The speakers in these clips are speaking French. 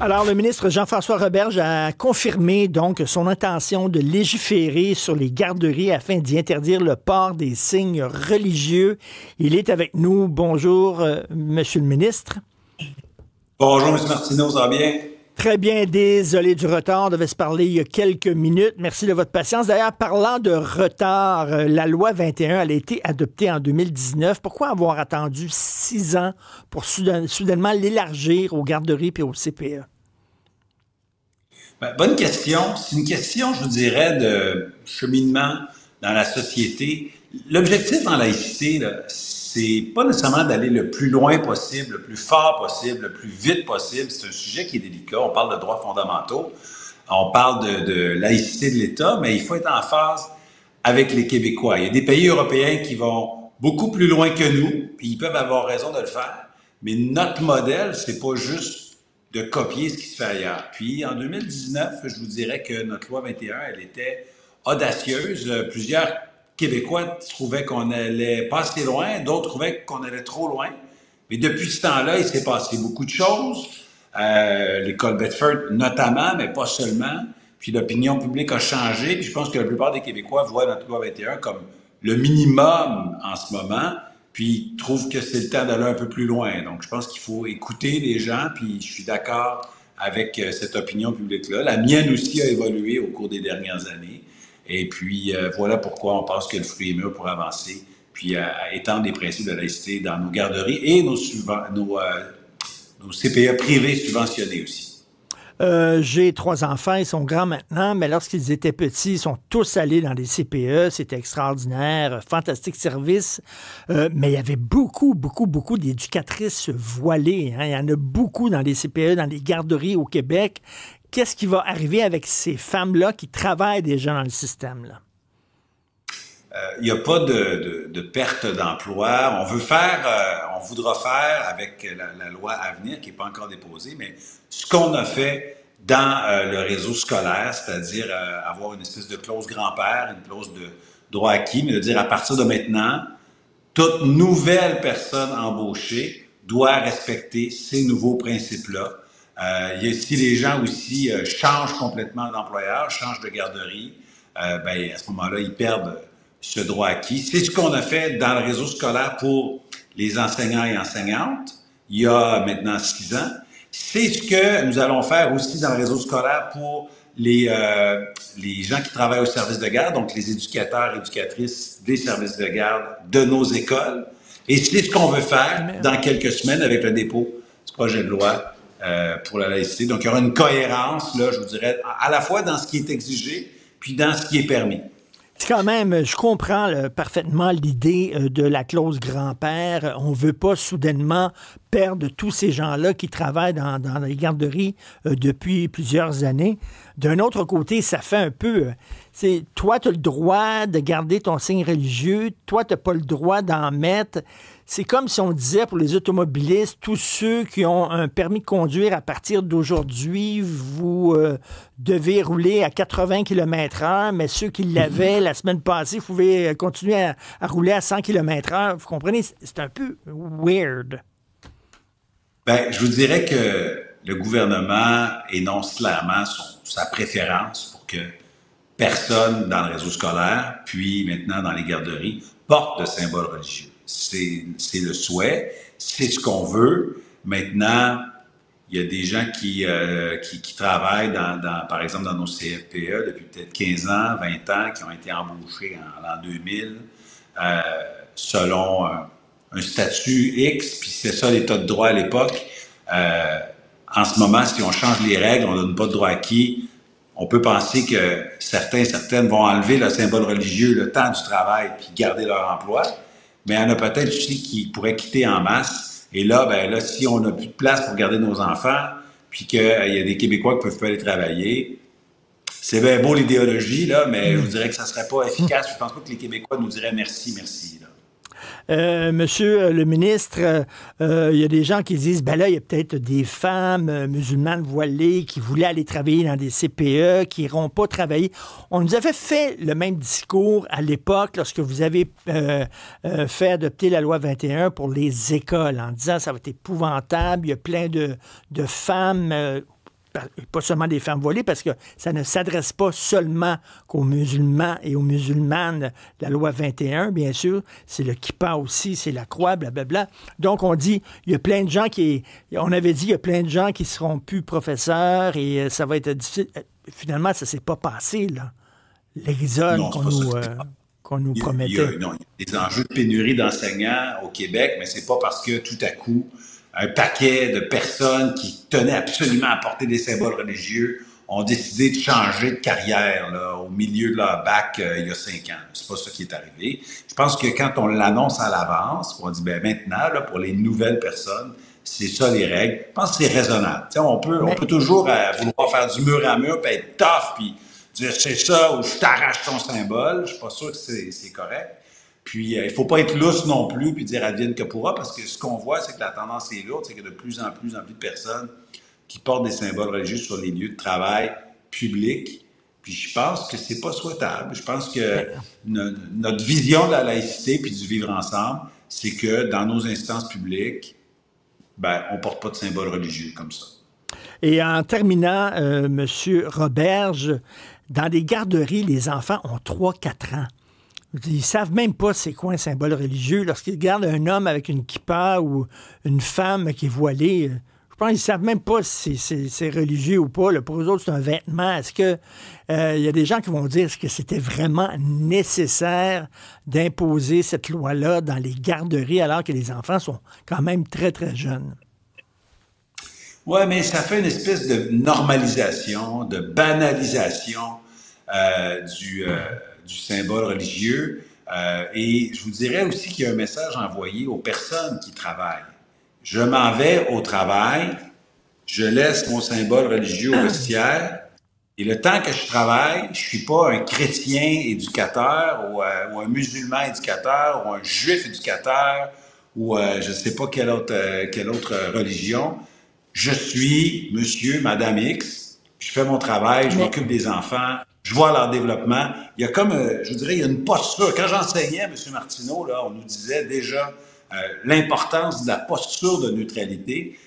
Alors, le ministre Jean-François Roberge a confirmé donc son intention de légiférer sur les garderies afin d'y interdire le port des signes religieux. Il est avec nous. Bonjour, Monsieur le ministre. Bonjour, M. Martineau, ça va bien? Très bien, désolé du retard. On devait se parler il y a quelques minutes. Merci de votre patience. D'ailleurs, parlant de retard, la loi 21, elle a été adoptée en 2019. Pourquoi avoir attendu 6 ans pour soudainement l'élargir aux garderies et aux CPE? Bonne question. C'est une question, je vous dirais, de cheminement dans la société. L'objectif en laïcité, là, c'est pas nécessairement d'aller le plus loin possible, le plus fort possible, le plus vite possible. C'est un sujet qui est délicat. On parle de droits fondamentaux, on parle de laïcité de l'État, mais il faut être en phase avec les Québécois. Il y a des pays européens qui vont beaucoup plus loin que nous, puis ils peuvent avoir raison de le faire. Mais notre modèle, c'est pas juste de copier ce qui se fait ailleurs. Puis en 2019, je vous dirais que notre loi 21, elle était audacieuse. Plusieurs Québécois trouvaient qu'on allait pas assez loin, d'autres trouvaient qu'on allait trop loin. Mais depuis ce temps-là, il s'est passé beaucoup de choses. L'école Bedford notamment, mais pas seulement. Puis l'opinion publique a changé. Puis je pense que la plupart des Québécois voient notre loi 21 comme le minimum en ce moment. Puis trouvent que c'est le temps d'aller un peu plus loin. Donc je pense qu'il faut écouter les gens. Puis je suis d'accord avec cette opinion publique-là. La mienne aussi a évolué au cours des dernières années. Et puis, voilà pourquoi on pense que le fruit est mûr pour avancer, puis étendre les principes de laïcité dans nos garderies et nos CPE privés subventionnés aussi. J'ai 3 enfants, ils sont grands maintenant, mais lorsqu'ils étaient petits, ils sont tous allés dans des CPE, c'était extraordinaire, fantastique service, mais il y avait beaucoup d'éducatrices voilées, hein. Il y en a beaucoup dans les CPE, dans les garderies au Québec. Qu'est-ce qui va arriver avec ces femmes-là qui travaillent déjà dans le système, là? Il n'y a pas de perte d'emploi. On voudra faire avec la loi à venir, qui n'est pas encore déposée, mais ce qu'on a fait dans le réseau scolaire, c'est-à-dire avoir une espèce de clause grand-père, une clause de droit acquis, mais de dire à partir de maintenant, toute nouvelle personne embauchée doit respecter ces nouveaux principes-là. Si les gens aussi changent complètement d'employeur, changent de garderie, à ce moment-là, ils perdent ce droit acquis. C'est ce qu'on a fait dans le réseau scolaire pour les enseignants et enseignantes, il y a maintenant 6 ans. C'est ce que nous allons faire aussi dans le réseau scolaire pour les gens qui travaillent au service de garde, donc les éducateurs et éducatrices des services de garde de nos écoles. Et c'est ce qu'on veut faire dans quelques semaines avec le dépôt du projet de loi pour la laïcité. Donc, il y aura une cohérence, là, je vous dirais, à la fois dans ce qui est exigé, puis dans ce qui est permis. C'est quand même, je comprends parfaitement l'idée de la clause grand-père. On ne veut pas soudainement perdre tous ces gens-là qui travaillent dans les garderies depuis plusieurs années. D'un autre côté, ça fait un peu... toi, tu as le droit de garder ton signe religieux. Toi, tu n'as pas le droit d'en mettre. C'est comme si on disait pour les automobilistes, tous ceux qui ont un permis de conduire à partir d'aujourd'hui, vous devez rouler à 80 km/h, mais ceux qui l'avaient la semaine passée, vous pouvez continuer à rouler à 100 km/h. Vous comprenez? C'est un peu weird. Je vous dirais que le gouvernement énonce clairement sa préférence pour que personne dans le réseau scolaire, puis maintenant dans les garderies, porte de symboles religieux. C'est le souhait, c'est ce qu'on veut. Maintenant, il y a des gens qui travaillent, par exemple, dans nos CFPE depuis peut-être 15 ans, 20 ans, qui ont été embauchés en l'an 2000, selon un statut X, puis c'est ça l'état de droit à l'époque. En ce moment, si on change les règles, on ne donne pas de droit acquis, on peut penser que certaines vont enlever le symbole religieux le temps du travail puis garder leur emploi, mais il y en a peut-être aussi qui pourraient quitter en masse. Et là, si on n'a plus de place pour garder nos enfants, puis qu'il y a des Québécois qui ne peuvent pas aller travailler, c'est bien beau l'idéologie, là, mais je vous dirais que ça ne serait pas efficace. Je ne pense pas que les Québécois nous diraient merci, là. Monsieur le ministre, il y a des gens qui disent, ben là, il y a peut-être des femmes musulmanes voilées qui voulaient aller travailler dans des CPE, qui n'iront pas travailler. On nous avait fait le même discours à l'époque lorsque vous avez fait adopter la loi 21 pour les écoles, en disant ça va être épouvantable, il y a plein de femmes... pas seulement des femmes voilées, parce que ça ne s'adresse pas seulement qu'aux musulmans et aux musulmanes, la loi 21, bien sûr, c'est le kippa aussi, c'est la croix, blablabla. Donc, on dit, il y a plein de gens on avait dit, il y a plein de gens qui seront plus professeurs et ça va être difficile. Finalement, ça s'est pas passé, là. L'exode qu'on nous promettait. Il y a des enjeux de pénurie d'enseignants au Québec, mais c'est pas parce que tout à coup, un paquet de personnes qui tenaient absolument à porter des symboles religieux ont décidé de changer de carrière là, au milieu de leur bac il y a 5 ans. C'est pas ça qui est arrivé. Je pense que quand on l'annonce à l'avance, on dit ben maintenant, là, pour les nouvelles personnes, c'est ça les règles. Je pense que c'est raisonnable. T'sais, on peut toujours vouloir faire du mur à mur, puis être tough, puis dire c'est ça ou je t'arrache ton symbole. Je suis pas sûr que c'est correct. Puis, il ne faut pas être lousse non plus puis dire advienne que pourra, parce que ce qu'on voit, c'est que la tendance est lourde, c'est qu'il y a de plus en plus de personnes qui portent des symboles religieux sur les lieux de travail publics. Puis, je pense que c'est pas souhaitable. Je pense que notre vision de la laïcité puis du vivre ensemble, c'est que dans nos instances publiques, ben, on porte pas de symboles religieux comme ça. Et en terminant, M. Roberge, dans des garderies, les enfants ont 3-4 ans. Ils savent même pas c'est quoi un symbole religieux. Lorsqu'ils regardent un homme avec une kippa ou une femme qui est voilée, je pense qu'ils savent même pas si c'est religieux ou pas. Là. Pour eux autres, c'est un vêtement. Est-ce que il y a des gens qui vont dire est-ce que c'était vraiment nécessaire d'imposer cette loi-là dans les garderies alors que les enfants sont quand même très, très jeunes? Oui, mais ça fait une espèce de normalisation, de banalisation du symbole religieux. Et je vous dirais aussi qu'il y a un message envoyé aux personnes qui travaillent. Je m'en vais au travail, je laisse mon symbole religieux au vestiaire, et le temps que je travaille, je suis pas un chrétien éducateur ou un musulman éducateur ou un juif éducateur ou je sais pas quelle autre religion. Je suis monsieur, madame X, je fais mon travail, je m'occupe des enfants, je vois leur développement. Il y a comme, je vous dirais, il y a une posture. Quand j'enseignais, M. Martineau, là, on nous disait déjà l'importance de la posture de neutralité.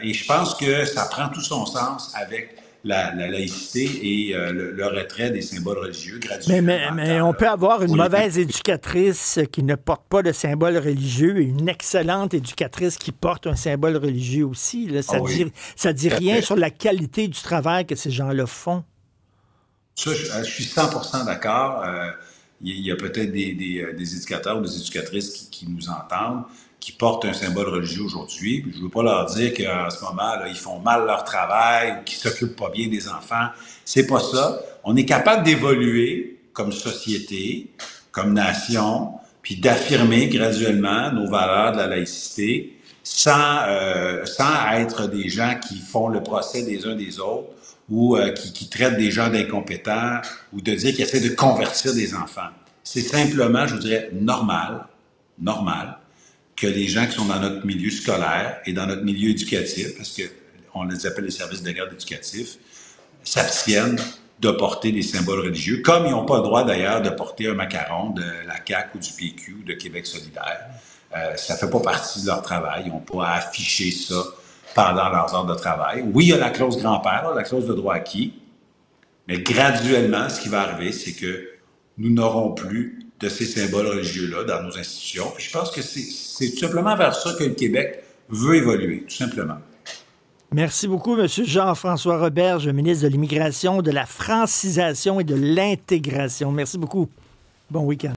Et je pense que ça prend tout son sens avec la laïcité et le retrait des symboles religieux graduellement. Mais on peut avoir une mauvaise éducatrice qui ne porte pas de symbole religieux et une excellente éducatrice qui porte un symbole religieux aussi. Là. Ça dit rien sur la qualité du travail que ces gens-là font. Ça, je suis 100% d'accord. Il y a peut-être des éducateurs ou des éducatrices qui nous entendent, qui portent un symbole religieux aujourd'hui. Je ne veux pas leur dire qu'en ce moment, là, ils font mal leur travail ou qu'ils ne s'occupent pas bien des enfants. C'est pas ça. On est capable d'évoluer comme société, comme nation, puis d'affirmer graduellement nos valeurs de la laïcité sans être des gens qui font le procès des uns des autres ou qui traitent des gens d'incompétents ou de dire qu'ils essaient de convertir des enfants. C'est simplement, je vous dirais, normal que les gens qui sont dans notre milieu scolaire et dans notre milieu éducatif, parce qu'on les appelle les services de garde éducatifs, s'abstiennent de porter des symboles religieux, comme ils n'ont pas le droit d'ailleurs de porter un macaron de la CAQ ou du PQ ou de Québec solidaire. Ça ne fait pas partie de leur travail. Ils n'ont pas à afficher ça pendant leurs heures de travail. Oui, il y a la clause grand-père, la clause de droit acquis, mais graduellement, ce qui va arriver, c'est que nous n'aurons plus de ces symboles religieux-là dans nos institutions. Puis je pense que c'est tout simplement vers ça que le Québec veut évoluer, tout simplement. Merci beaucoup, M. Jean-François Roberge, ministre de l'Immigration, de la francisation et de l'intégration. Merci beaucoup. Bon week-end.